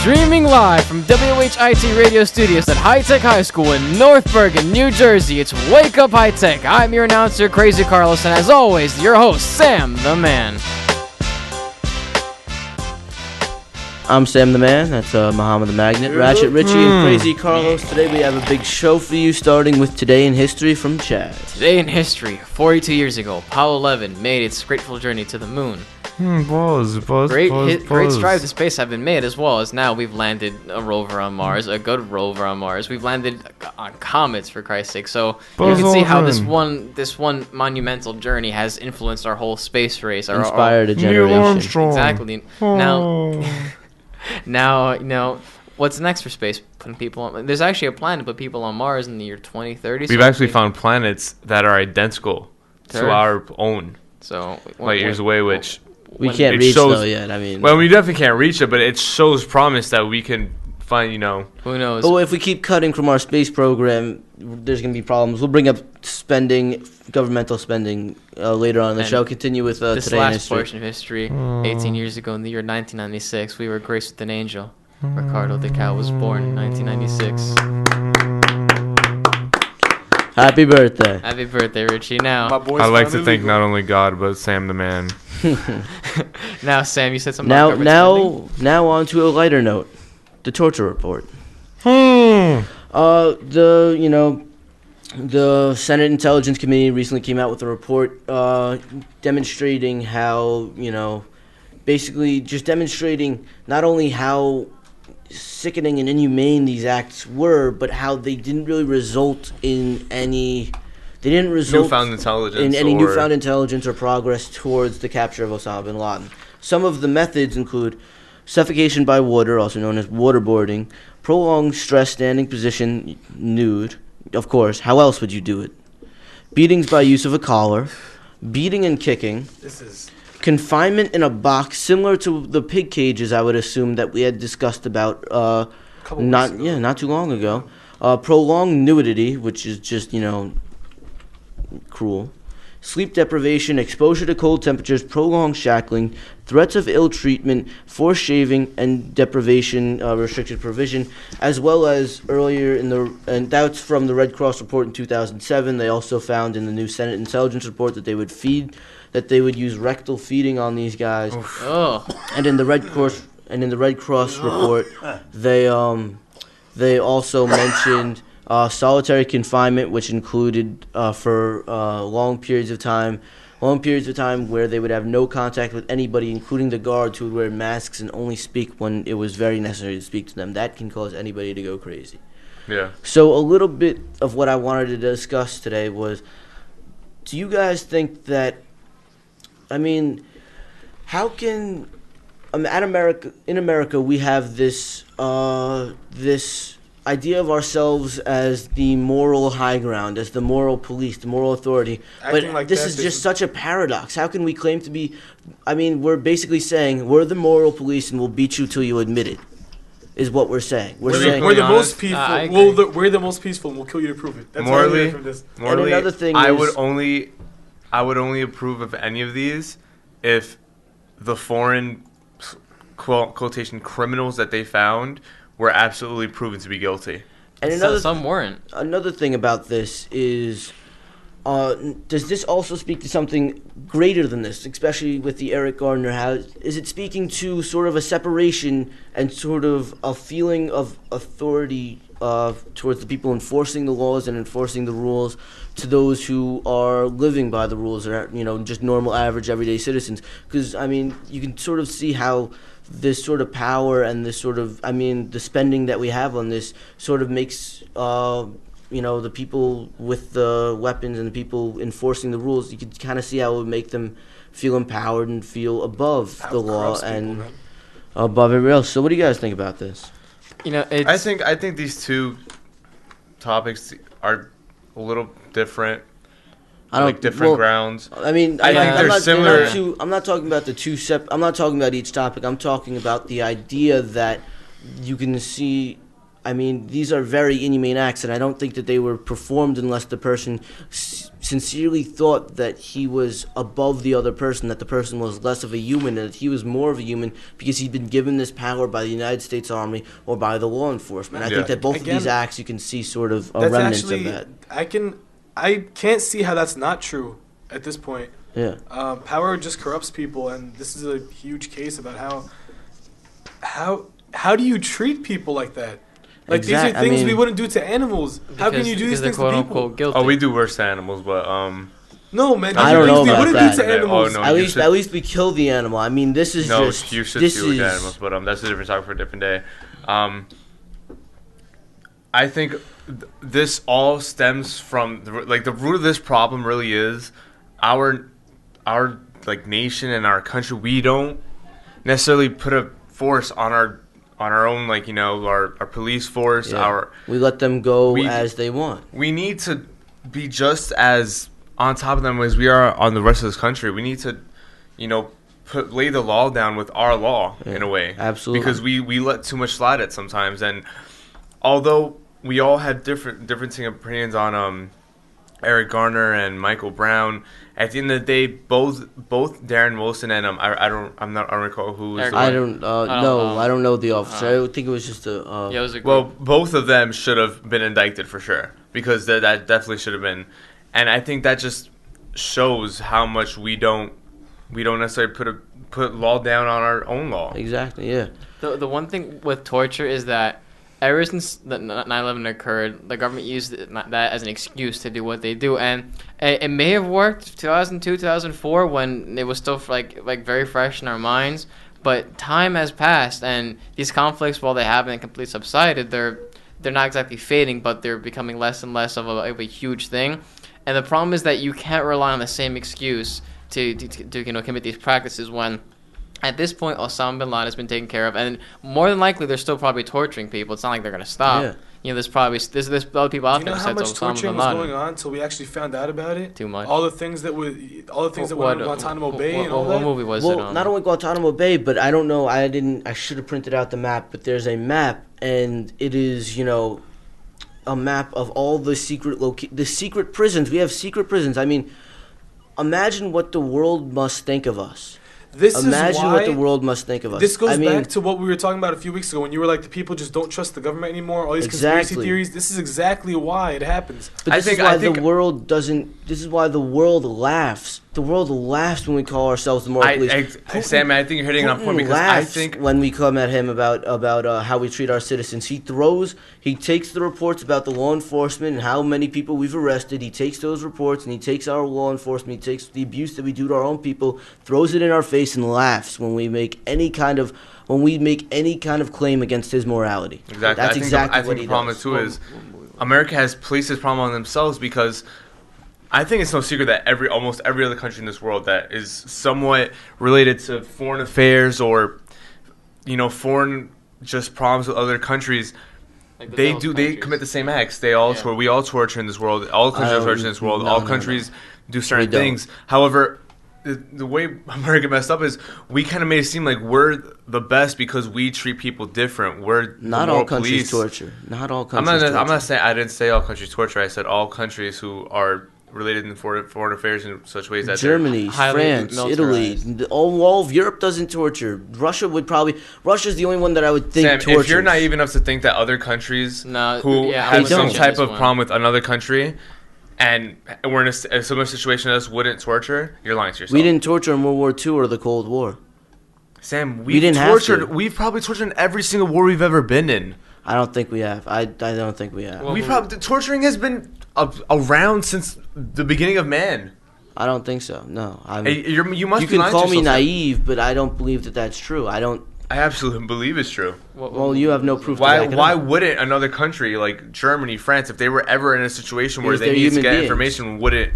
Streaming live from WHIT Radio Studios at High Tech High School in North Bergen, New Jersey, it's Wake Up High Tech. I'm your announcer, Crazy Carlos, and as always, your host, Sam the Man. I'm Sam the Man, that's Muhammad the Magnet, Ratchet Richie, and Crazy Carlos. Today we have a big show for you, starting with Today in History from Chad. Today in history, 42 years ago, Apollo 11 made its grateful journey to the moon. Great strides to space have been made, as well as now we've landed a rover on Mars, a good rover on Mars. We've landed on comets, for Christ's sake. So you can see how this one monumental journey has influenced our whole space race. Inspired a generation. Exactly. Now, you know, what's next for space? Putting people on. There's actually a plan to put people on Mars in the year 2030. We've actually found planets that are identical to our own. So light years away, which we can't reach though yet. I mean, well, we definitely can't reach it, but it shows promise that we can find. You know, who knows? But if we keep cutting from our space program, there's gonna be problems. We'll bring up governmental spending later on in the show. Continue with this Today in last History. portion of history. 18 years ago, in the year 1996, we were graced with an angel. Ricardo the Cow was born in 1996. Happy birthday! Happy birthday, Richie. Now, I'd like to thank not only God but Sam the Man. Now, Sam, you said something. Now on to a lighter note, the torture report. The Senate Intelligence Committee recently came out with a report demonstrating how, basically just demonstrating not only how sickening and inhumane these acts were, but how they didn't really result in any... They didn't result in any newfound intelligence or progress towards the capture of Osama bin Laden. Some of the methods include suffocation by water, also known as waterboarding, prolonged stress standing position, nude, of course, how else would you do it? Beatings by use of a collar, beating and kicking, confinement in a box similar to the pig cages, I would assume, that we had discussed about not too long ago. Prolonged nudity, which is just, cruel. Sleep deprivation, exposure to cold temperatures, prolonged shackling, threats of ill treatment, forced shaving, and deprivation, restricted provision, as well as earlier and that's from the Red Cross report in 2007. They also found in the new Senate Intelligence report that they would use rectal feeding on these guys. Oh. And in the Red Cross report, they also mentioned solitary confinement, which included for long periods of time where they would have no contact with anybody, including the guards, who would wear masks and only speak when it was very necessary to speak to them. That can cause anybody to go crazy. Yeah. So a little bit of what I wanted to discuss today was, do you guys think that, how can, in America we have this idea of ourselves as the moral high ground, as the moral police, the moral authority. But this is just such a paradox. How can we claim to be... we're basically saying we're the moral police and we'll beat you till you admit it, is what we're saying. We're the most peaceful. We're the most peaceful and we'll kill you to prove it. That's morally, from this. And another thing I would only approve of any of these if the foreign, quotation, criminals that they found were absolutely proven to be guilty. And some weren't. Another thing about this is, does this also speak to something greater than this, especially with the Eric Gardner? Is it speaking to sort of a separation and sort of a feeling of authority towards the people enforcing the laws and enforcing the rules to those who are living by the rules, or just normal, average, everyday citizens? Because you can sort of see how this sort of power and this sort of, the spending that we have on this sort of makes, the people with the weapons and the people enforcing the rules, you can kind of see how it would make them feel empowered and feel above the law and above everybody else. So what do you guys think about this? I think these two topics are a little different. Different grounds. I think they're similar. I'm not talking about I'm not talking about each topic. I'm talking about the idea that you can see I mean, these are very inhumane acts, and I don't think that they were performed unless the person sincerely thought that he was above the other person, that the person was less of a human, and that he was more of a human because he'd been given this power by the United States Army or by the law enforcement. I think that both of these acts, you can see sort of a remnant of that. I can't see how that's not true at this point. Yeah. Power just corrupts people, and this is a huge case about how do you treat people like that? Like, these are things we wouldn't do to animals. How can you do these things to people? Guilty. Oh, we do worse to animals, but no, man. I don't know about that. Do to animals. No, at least we kill the animal. I mean, this is just... No, you should do to animals, but that's a different topic for a different day. I think this all stems from the root of this problem really is our like nation and our country. We don't necessarily put a force on our own, like, you know, our police force. We let them go as they want. We need to be just as on top of them as we are on the rest of this country. We need to, you know, lay the law down with our law in a way. Absolutely. Because we let too much slide at sometimes. And although we all have differing opinions on Eric Garner and Michael Brown, at the end of the day, both Darren Wilson and I don't recall who was the one. I don't know the officer. I think it was just both of them should have been indicted for sure, because that definitely should have been, and I think that just shows how much we don't necessarily put law down on our own law. Exactly. Yeah. The one thing with torture is that ever since 9/11 occurred, the government used that as an excuse to do what they do, and it may have worked 2002, 2004 when it was still like very fresh in our minds. But time has passed, and these conflicts, while they haven't completely subsided, they're not exactly fading, but they're becoming less and less of a huge thing. And the problem is that you can't rely on the same excuse to commit these practices when, at this point, Osama bin Laden has been taken care of, and more than likely, they're still probably torturing people. It's not like they're going to stop. Yeah. You know, there's other people out there. Do you know how much torturing was going on until we actually found out about it? Too much. All the things that were on Guantanamo Bay and all that. What movie was it on? Not only Guantanamo Bay, but I don't know. I should have printed out the map, but there's a map, and it is, you know, a map of all the secret prisons. We have secret prisons. I mean, imagine what the world must think of us. Imagine what the world must think of us. This goes back to what we were talking about a few weeks ago when you were like, the people just don't trust the government anymore. All these conspiracy theories. This is exactly why it happens. But this is why the world doesn't. This is why the world laughs. The world laughs when we call ourselves the moral police. Sam, I think you're hitting on a point, because I think when we come at him about how we treat our citizens, he takes the reports about the law enforcement and how many people we've arrested. He takes those reports and he takes our law enforcement. He takes the abuse that we do to our own people, throws it in our face, and laughs when we make any kind of claim against his morality. Exactly. That's exactly what he does. I think the problem too is America has placed this problem on themselves, because I think it's no secret that almost every other country in this world that is somewhat related to foreign affairs or, you know, foreign just problems with other countries, they commit the same acts. We all torture in this world. All countries torture in this world. All countries do certain things. However, the way America messed up is we kind of made it seem like we're the best because we treat people different. We're not all countries torture. Not all countries. I'm not saying, I didn't say all countries torture. I said all countries who are related in foreign affairs in such ways that Germany, France, Italy, all of Europe doesn't torture. Russia's the only one that I would think tortures. If you're naive enough to think that other countries who have some type of problem with another country and we're in a similar situation as us wouldn't torture, you're lying to yourself. We didn't torture in World War II or the Cold War. Sam, we've probably tortured in every single war we've ever been in. I don't think we have. I don't think we have. Torturing has been around since the beginning of man. I don't think so. No, you must. You can call me naive, but I don't believe that that's true. I absolutely believe it's true. Well, you have no proof. Why wouldn't another country like Germany, France, if they were ever in a situation where they need to get information, wouldn't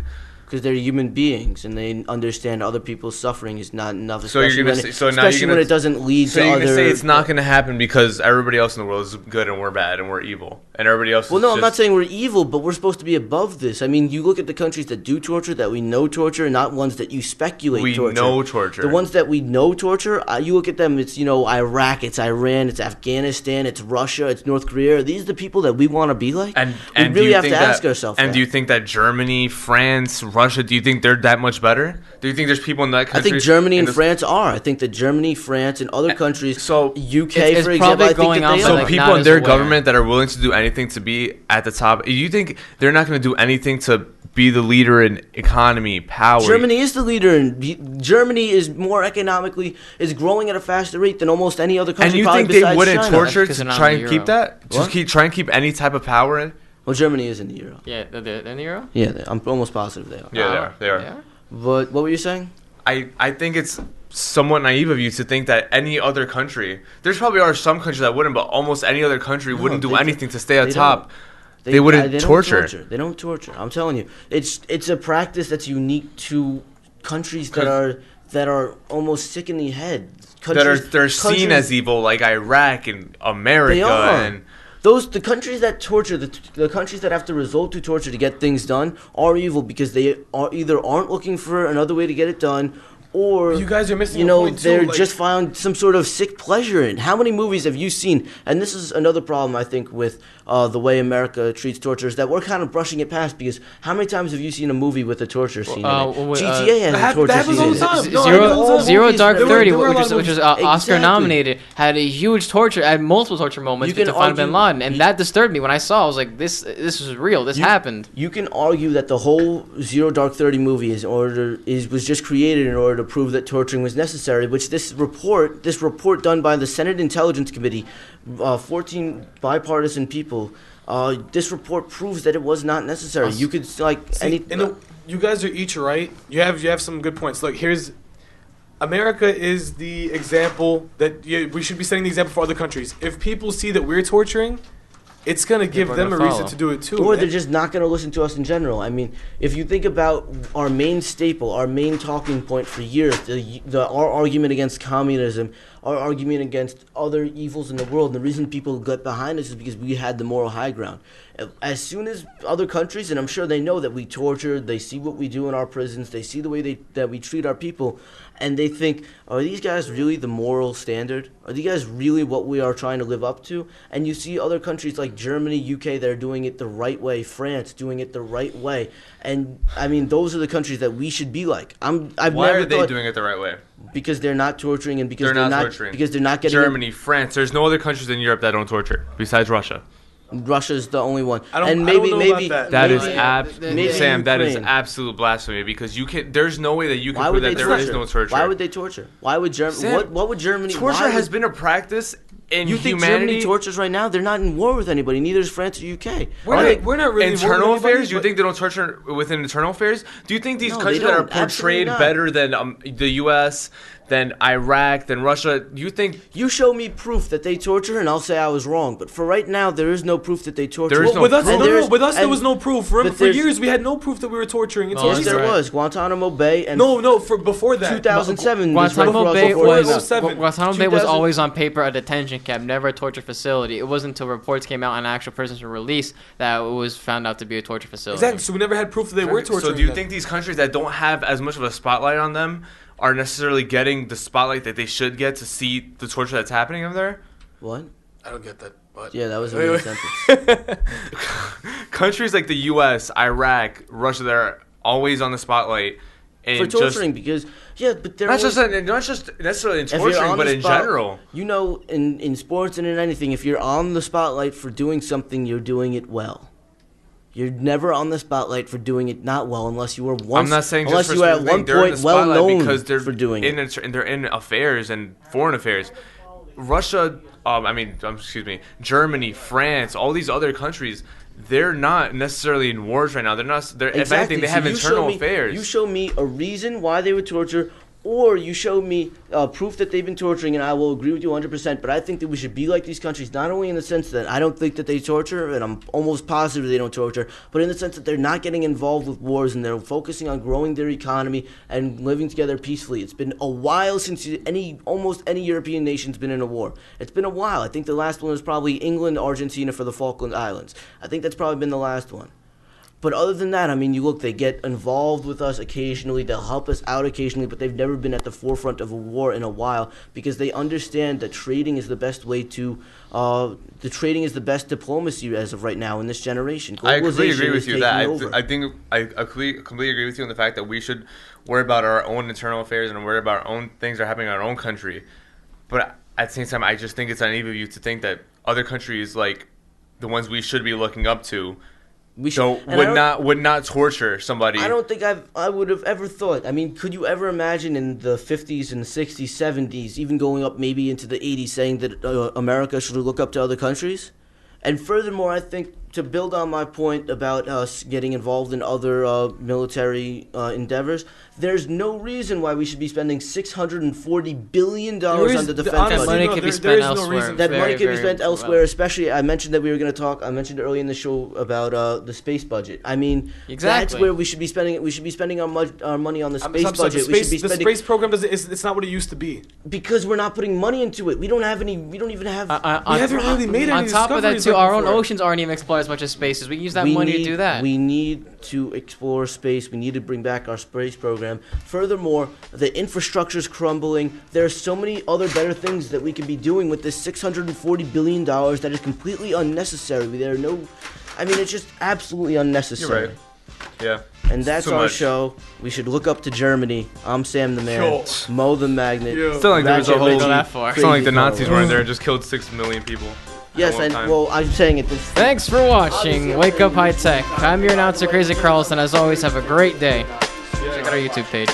because they're human beings and they understand other people's suffering is not enough. So you're gonna especially when it doesn't lead to other. So you're gonna say it's not gonna happen because everybody else in the world is good and we're bad and we're evil and everybody else. Well, no, I'm not saying we're evil, but we're supposed to be above this. I mean, you look at the countries that do torture, that we know torture, not ones that you speculate torture. We know torture. The ones that we know torture, you look at them. It's Iraq, it's Iran, it's Afghanistan, it's Russia, it's North Korea. Are these the people that we want to be like? And we really have to ask ourselves. And do you think that Germany, France, Russia? Do you think they're that much better? Do you think there's people in that country? I think Germany and France are. I think that Germany, France, and other countries. So UK, for example, I think that they so are. people in their government that are willing to do anything to be at the top. You think they're not going to do anything to be the leader in economy, power? Germany is the leader, and Germany is more economically is growing at a faster rate than almost any other country. And you think they wouldn't torture to try and keep that? What? Just try and keep any type of power in? Well, Germany is in the euro. Yeah, they're in the euro? Yeah, I'm almost positive they are. Yeah, they are. But what were you saying? I think it's somewhat naive of you to think that any other country, there's probably are some countries that wouldn't, but almost any other country wouldn't do anything to stay at top. They wouldn't torture. They don't torture. I'm telling you, it's a practice that's unique to countries that are almost sick in the head. They're seen as evil, like Iraq and America. They are. And the countries that torture, the countries that have to resort to torture to get things done are evil because they are either aren't looking for another way to get it done, or you guys are missing a point they're too, just found some sort of sick pleasure in. How many movies have you seen? And this is another problem I think with the way America treats torture is that we're kind of brushing it past because how many times have you seen a movie with a torture scene in it? GTA has a torture scene. Zero Dark 30, which is Oscar nominated, had a huge torture, had multiple torture moments to find Bin Laden, and that disturbed me when I saw. I was like, this is real. This happened. You can argue that the whole Zero Dark 30 movie was just created in order to prove that torturing was necessary, which this report done by the Senate Intelligence Committee, 14 bipartisan people, this report proves that it was not necessary. You could you guys are each right. You have some good points. Look, America is the example that we should be setting the example for other countries. If people see that we're torturing, it's going to give them a reason to do it too. Or they're just not going to listen to us in general. I mean, if you think about our main staple, our main talking point for years, our argument against communism, our argument against other evils in the world, and the reason people got behind us is because we had the moral high ground. As soon as other countries, and I'm sure they know that we torture, they see what we do in our prisons, they see the way that we treat our people, and they think, are these guys really the moral standard? Are these guys really what we are trying to live up to? And you see other countries like Germany, UK, that are doing it the right way, France doing it the right way. And, I mean, those are the countries that we should be like. Why are they doing it the right way? Because they're not torturing and because they're not torturing. Because they're not getting Germany, France. There's no other countries in Europe that don't torture besides Russia. Russia's the only one. Maybe that is absolute blasphemy because there's no way that you can prove that there is no torture. Why would they torture? Why would Germany? What would Germany? Torture has been a practice in humanity. You think Germany tortures right now? They're not in war with anybody. Neither is France or UK. We're not really internal affairs. Do you think they don't torture within internal affairs? Do you think these countries that are portrayed better than the U.S., than Iraq, than Russia, you think... You show me proof that they torture, and I'll say I was wrong. But for right now, there is no proof that they torture. There is no proof. With us, there was no proof. For years, we had no proof that we were torturing. Yes, there was. Guantanamo Bay and... before that. 2007. Guantanamo Bay was always on paper a detention camp, never a torture facility. It wasn't until reports came out and actual prisoners were released that it was found out to be a torture facility. Exactly. So we never had proof that they were torturing. So do you think these countries that don't have as much of a spotlight on them are necessarily getting the spotlight that they should get to see the torture that's happening over there? What? I don't get that. But yeah, that was a weird sentence. Countries like the U.S., Iraq, Russia, that are always on the spotlight. For torturing, because but they're not just necessarily in torturing, but in general. You know, in sports and in anything, if you're on the spotlight for doing something, you're doing it well. You're never on the spotlight for doing it not well unless you were once. I'm not saying unless just you were at one point well known because they're for doing it. They're in affairs and foreign affairs. Russia, Germany, France, all these other countries, they're not necessarily in wars right now. They're not. If anything, they have internal affairs. You show me a reason why they would torture, or you show me proof that they've been torturing, and I will agree with you 100%. But I think that we should be like these countries, not only in the sense that I don't think that they torture, and I'm almost positive they don't torture, but in the sense that they're not getting involved with wars and they're focusing on growing their economy and living together peacefully. It's been a while since almost any European nation's been in a war. It's been a while. I think the last one was probably England, Argentina for the Falkland Islands. I think that's probably been the last one. But other than that, I mean, you look, they get involved with us occasionally. They'll help us out occasionally, but they've never been at the forefront of a war in a while because they understand that trading is the best way to, the trading is the best diplomacy as of right now in this generation. I completely agree with is you. taking over. I think I completely agree with you on the fact that we should worry about our own internal affairs and worry about our own things that are happening in our own country. But at the same time, I just think it's naive of you to think that other countries, like the ones we should be looking up to, would not torture somebody. I don't think I would have ever thought. I mean, could you ever imagine in the 50s and 60s, 70s, even going up maybe into the 80s, saying that America should look up to other countries? And furthermore, I think to build on my point about us getting involved in other military endeavors, there's no reason why we should be spending $640 billion on the defense budget. That money could be spent elsewhere. That money could be spent elsewhere, especially, I mentioned that we were going to talk, I mentioned earlier in the show about the space budget. I mean, that's where we should be spending it. We should be spending our money on the space budget. The space program, it's not what it used to be. Because we're not putting money into it. We don't even have... we haven't really made any on top of that, too, our own before. Oceans aren't even explored as much as space is. We can use that money to do that. We need to explore space. We need to bring back our space program. Furthermore, the infrastructure's crumbling. There are so many other better things that we can be doing with this $640 billion that is completely unnecessary. It's just absolutely unnecessary. You're right. Yeah. And that's our show. We should look up to Germany. I'm Sam the Man. Sure. Mo the Magnet. It's not like there was a whole. that far. It's not like the Nazis weren't there and just killed 6 million people. Yes, and well, I'm saying it. Thanks for watching Wake Up High Tech. I'm your announcer, Crazy Carlson. As always, have a great day. Check out our YouTube page.